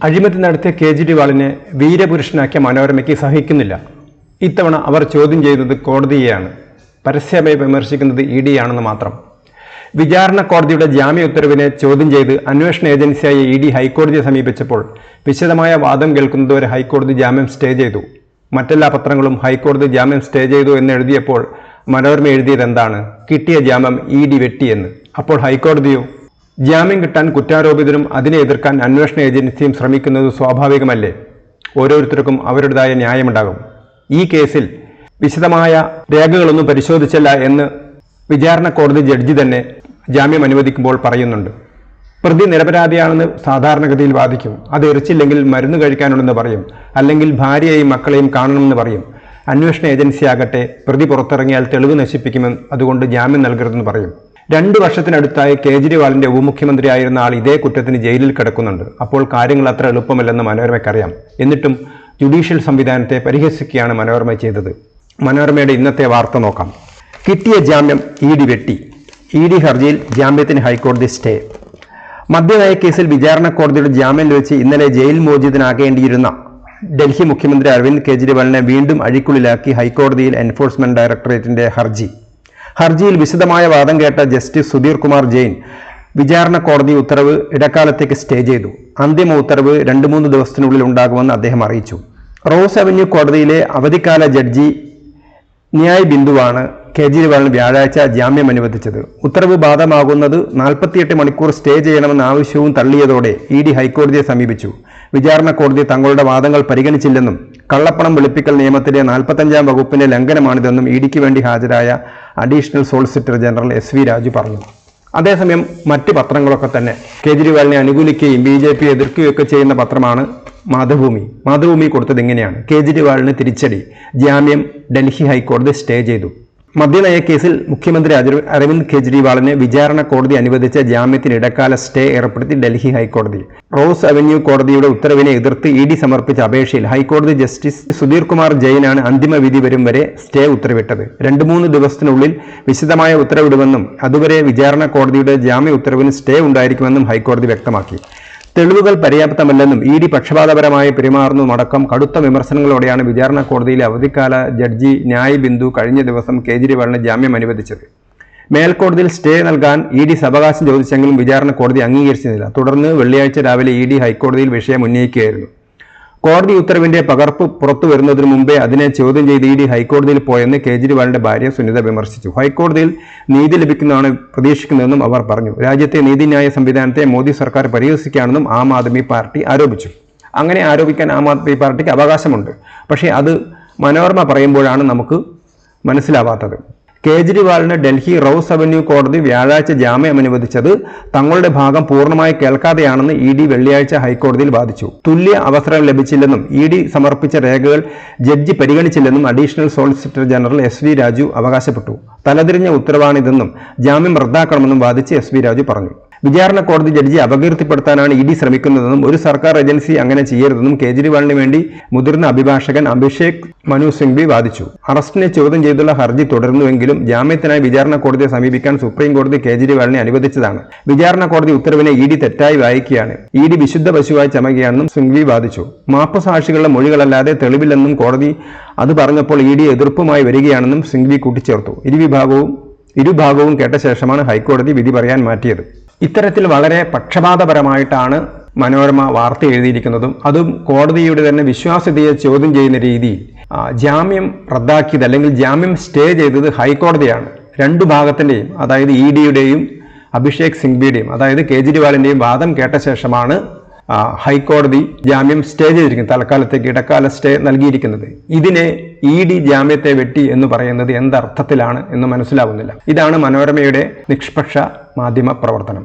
അഴിമതി നടത്തിയ കേജ്രിവാളിനെ വീരപുരുഷനാക്കിയ മനോരമയ്ക്ക് സഹിക്കുന്നില്ല. ഇത്തവണ അവർ ചോദ്യം ചെയ്യുന്നത് കോടതിയെയാണ്, പരസ്യമായി വിമർശിക്കുന്നത് ED ആണെന്ന് മാത്രം. വിചാരണ കോടതിയുടെ ജാമ്യ ഉത്തരവിനെ ചോദ്യം ചെയ്ത് അന്വേഷണ ഏജൻസിയായ ED ഹൈക്കോടതിയെ സമീപിച്ചപ്പോൾ വിശദമായ വാദം കേൾക്കുന്നതുവരെ ഹൈക്കോടതി ജാമ്യം സ്റ്റേ ചെയ്തു. മറ്റെല്ലാ പത്രങ്ങളും ഹൈക്കോടതി ജാമ്യം സ്റ്റേ ചെയ്തു എന്ന് എഴുതിയപ്പോൾ മനോരമ എഴുതിയത് എന്താണ്? കിട്ടിയ ജാമ്യം ED വെട്ടിയെന്ന്. അപ്പോൾ ഹൈക്കോടതിയോ? ജാമ്യം കിട്ടാൻ കുറ്റാരോപിതരും അതിനെ എതിർക്കാൻ അന്വേഷണ ഏജൻസിയും ശ്രമിക്കുന്നത് സ്വാഭാവികമല്ലേ? ഓരോരുത്തർക്കും അവരുടേതായ ന്യായമുണ്ടാകും. ഈ കേസിൽ വിശദമായ രേഖകളൊന്നും പരിശോധിച്ചില്ല എന്ന് വിചാരണ കോടതി ജഡ്ജി തന്നെ ജാമ്യം അനുവദിക്കുമ്പോൾ പറയുന്നുണ്ട്. പ്രതി നിരപരാധിയാണെന്ന് സാധാരണഗതിയിൽ വാദിക്കും. അത് എറിച്ചില്ലെങ്കിൽ മരുന്ന് കഴിക്കാനുണ്ടെന്ന് പറയും, അല്ലെങ്കിൽ ഭാര്യയെയും മക്കളെയും കാണണമെന്ന് പറയും. അന്വേഷണ ഏജൻസി ആകട്ടെ പ്രതി പുറത്തിറങ്ങിയാൽ തെളിവ് നശിപ്പിക്കുമെന്ന്, അതുകൊണ്ട് ജാമ്യം നൽകരുതെന്ന് പറയും. 2 വർഷത്തിനടുത്തായി കേജ്രിവാളിന്റെ ഉപമുഖ്യമന്ത്രിയായിരുന്ന ആൾ ഇതേ കുറ്റത്തിന് ജയിലിൽ കിടക്കുന്നുണ്ട്. അപ്പോൾ കാര്യങ്ങൾ അത്ര എളുപ്പമല്ലെന്ന് മനോരമയ്ക്കറിയാം. എന്നിട്ടും ജുഡീഷ്യൽ സംവിധാനത്തെ പരിഹസിക്കുകയാണ് മനോരമ ചെയ്തത്. മനോരമയുടെ ഇന്നത്തെ വാർത്ത നോക്കാം. കിട്ടിയ ജാമ്യം ED വെട്ടി. ED ഹർജിയിൽ ജാമ്യത്തിന് ഹൈക്കോടതി സ്റ്റേ. മദ്യനയ കേസിൽ വിചാരണ കോടതിയുടെ ജാമ്യം ലഭിച്ച് ഇന്നലെ ജയിൽ മോചിതനാകേണ്ടിയിരുന്ന ഡൽഹി മുഖ്യമന്ത്രി അരവിന്ദ് കെജ്രിവാളിനെ വീണ്ടും അഴിക്കുള്ളിലാക്കി ഹൈക്കോടതിയിൽ എൻഫോഴ്സ്മെന്റ് ഡയറക്ടറേറ്റിന്റെ ഹർജിയിൽ വിശദമായ വാദം കേട്ട ജസ്റ്റിസ് സുധീർ കുമാർ ജെയിൻ വിചാരണ കോടതി ഉത്തരവ് ഇടക്കാലത്തേക്ക് സ്റ്റേ ചെയ്തു. അന്തിമ ഉത്തരവ് 2-3 ദിവസത്തിനുള്ളിൽ ഉണ്ടാകുമെന്ന് അദ്ദേഹം അറിയിച്ചു. റോസ് അവന്യൂ കോടതിയിലെ അവധിക്കാല ജഡ്ജി ന്യായ് ബിന്ദുവാണ് കേജ്രിവാളിന് വ്യാഴാഴ്ച ജാമ്യം അനുവദിച്ചത്. ഉത്തരവ് ബാധകമാകുന്നത് 48 മണിക്കൂർ സ്റ്റേ ചെയ്യണമെന്ന ആവശ്യവും തള്ളിയതോടെ ED ഹൈക്കോടതിയെ സമീപിച്ചു. വിചാരണ കോടതി തങ്ങളുടെ വാദങ്ങൾ പരിഗണിച്ചില്ലെന്നും കള്ളപ്പണം വെളുപ്പിക്കൽ നിയമത്തിലെ 45-ാം വകുപ്പിന്റെ ലംഘനമാണിതെന്നും EDക്ക് വേണ്ടി ഹാജരായ additional solicitor general SV Raju പറഞ്ഞു. അതേസമയം മറ്റ് പത്രങ്ങളൊക്കെ തന്നെ കേജ്രിവാളിനെ അനുകൂലിക്കുകയും BJP എതിർക്കുകയൊക്കെ ചെയ്യുന്ന പത്രമാണ് മാതൃഭൂമി കൊടുത്തത് ഇങ്ങനെയാണ്: കേജ്രിവാളിന് തിരിച്ചടി, ജാമ്യം ഡൽഹി ഹൈക്കോടതി സ്റ്റേ ചെയ്തു. മദ്യനയ കേസിൽ മുഖ്യമന്ത്രി അരവിന്ദ് കെജ്രിവാളിന് വിചാരണ കോടതി അനുവദിച്ച ജാമ്യത്തിന് ഇടക്കാല സ്റ്റേ ഏർപ്പെടുത്തി ഡൽഹി ഹൈക്കോടതി. റോസ് അവന്യൂ കോടതിയുടെ ഉത്തരവിനെ എതിർത്ത് ED സമർപ്പിച്ച അപേക്ഷയിൽ ഹൈക്കോടതി ജസ്റ്റിസ് സുധീർ കുമാർ ജെയിനാണ് അന്തിമ വിധി വരും വരെ സ്റ്റേ ഉത്തരവിട്ടത്. 2-3 ദിവസത്തിനുള്ളിൽ വിശദമായ ഉത്തരവിടുമെന്നും അതുവരെ വിചാരണ കോടതിയുടെ ജാമ്യ ഉത്തരവിന് സ്റ്റേ ഉണ്ടായിരിക്കുമെന്നും ഹൈക്കോടതി വ്യക്തമാക്കി. തെളിവുകൾ പര്യാപ്തമല്ലെന്നും ED പക്ഷപാതപരമായി പെരുമാറുന്നതുമടക്കം കടുത്ത വിമർശനങ്ങളോടെയാണ് വിചാരണ കോടതിയിലെ അവധിക്കാല ജഡ്ജി ന്യായ് ബിന്ദു കഴിഞ്ഞ ദിവസം കേജ്രിവാളിന് ജാമ്യം അനുവദിച്ചത്. മേൽക്കോടതിയിൽ സ്റ്റേ നൽകാൻ ED സാവകാശം ചോദിച്ചെങ്കിലും വിചാരണ കോടതി അംഗീകരിച്ചിരുന്നില്ല. തുടർന്ന് വെള്ളിയാഴ്ച രാവിലെ ED ഹൈക്കോടതിയിൽ വിഷയം ഉന്നയിക്കുകയായിരുന്നു. കോടതി ഉത്തരവിന്റെ പകർപ്പ് പുറത്തു വരുന്നതിന് മുമ്പേ അതിനെ ചോദ്യം ചെയ്ത് ED ഹൈക്കോടതിയിൽ പോയെന്ന് കേജ്രിവാളിന്റെ ഭാര്യ സുനിത വിമർശിച്ചു. ഹൈക്കോടതിയിൽ നീതി ലഭിക്കുന്നതാണ് പ്രതീക്ഷിക്കുന്നതെന്നും അവർ പറഞ്ഞു. രാജ്യത്തെ നീതിന്യായ സംവിധാനത്തെ മോദി സർക്കാർ പരിഹസിക്കുകയാണെന്നും ആം ആദ്മി പാർട്ടി ആരോപിച്ചു. അങ്ങനെ ആരോപിക്കാൻ ആം ആദ്മി പാർട്ടിക്ക് അവകാശമുണ്ട്. പക്ഷേ അത് മനോരമ പറയുമ്പോഴാണ് നമുക്ക് മനസ്സിലാവാത്തത്. കേജ്രിവാളിന് ഡൽഹി റോസ് അവന്യൂ കോടതി വ്യാഴാഴ്ച ജാമ്യം അനുവദിച്ചത് തങ്ങളുടെ ഭാഗം പൂർണ്ണമായി കേൾക്കാതെയാണെന്ന് ED വെള്ളിയാഴ്ച ഹൈക്കോടതിയിൽ വാദിച്ചു. തുല്യ അവസരം ലഭിച്ചില്ലെന്നും ED സമർപ്പിച്ച രേഖകൾ ജഡ്ജി പരിഗണിച്ചില്ലെന്നും additional solicitor general SV Raju അവകാശപ്പെട്ടു. തലതിരിഞ്ഞ ഉത്തരവാണിതെന്നും ജാമ്യം റദ്ദാക്കണമെന്നും വാദിച്ച് SV രാജു പറഞ്ഞു. വിചാരണ കോടതി ജഡ്ജി അപകീർത്തിപ്പെടുത്താനാണ് ED ശ്രമിക്കുന്നതെന്നും ഒരു സർക്കാർ ഏജൻസി അങ്ങനെ ചെയ്യരുതെന്നും കേജ്രിവാളിന് വേണ്ടി മുതിർന്ന അഭിഭാഷകൻ അഭിഷേക് മനു സിംഗ്വി വാദിച്ചു. അറസ്റ്റിനെ ചോദ്യം ചെയ്തുള്ള ഹർജി തുടരുന്നുവെങ്കിലും ജാമ്യത്തിനായി വിചാരണ കോടതിയെ സമീപിക്കാൻ സുപ്രീം കോടതി കേജ്രിവാളിനെ അനുവദിച്ചതാണ്. വിചാരണ കോടതി ഉത്തരവിനെ ED തെറ്റായി വായിക്കുകയാണ്. ED വിശുദ്ധ പശുവായി ചമയുകയാണെന്നും സിംഗ്വി വാദിച്ചു. മാപ്പ് സാക്ഷികളുടെ മൊഴികളല്ലാതെ തെളിവില്ലെന്നും കോടതി അത് പറഞ്ഞപ്പോൾ ED എതിർപ്പുമായി വരികയാണെന്നും സിംഗ്വി കൂട്ടിച്ചേർത്തു. ഇരുഭാഗവും കേട്ട ശേഷമാണ് ഹൈക്കോടതി വിധി പറയാൻ മാറ്റിയത്. ഇത്തരത്തിൽ വളരെ പക്ഷപാതപരമായിട്ടാണ് മനോരമ വാർത്ത എഴുതിയിരിക്കുന്നതും അതും കോടതിയുടെ തന്നെ വിശ്വാസ്യതയെ ചോദ്യം ചെയ്യുന്ന രീതിയിൽ. ജാമ്യം റദ്ദാക്കിയത് അല്ലെങ്കിൽ ജാമ്യം സ്റ്റേ ചെയ്തത് ഹൈക്കോടതിയാണ്. 2 ഭാഗത്തിൻ്റെയും, അതായത് EDയുടെയും അഭിഷേക് സിംഗ്വിയുടെയും, അതായത് കേജ്രിവാളിൻ്റെയും വാദം കേട്ട ശേഷമാണ് ഹൈക്കോടതി ജാമ്യം സ്റ്റേ ചെയ്തിരിക്കുന്നത്, തൽക്കാലത്തേക്ക് ഇടക്കാല സ്റ്റേ നൽകിയിരിക്കുന്നത്. ഇതിനെ ED ജാമ്യത്തെ വെട്ടി എന്ന് പറയുന്നത് എന്തർത്ഥത്തിലാണ് എന്ന് മനസ്സിലാവുന്നില്ല. ഇതാണ് മനോരമയുടെ നിഷ്പക്ഷ മാധ്യമ പ്രവർത്തനം.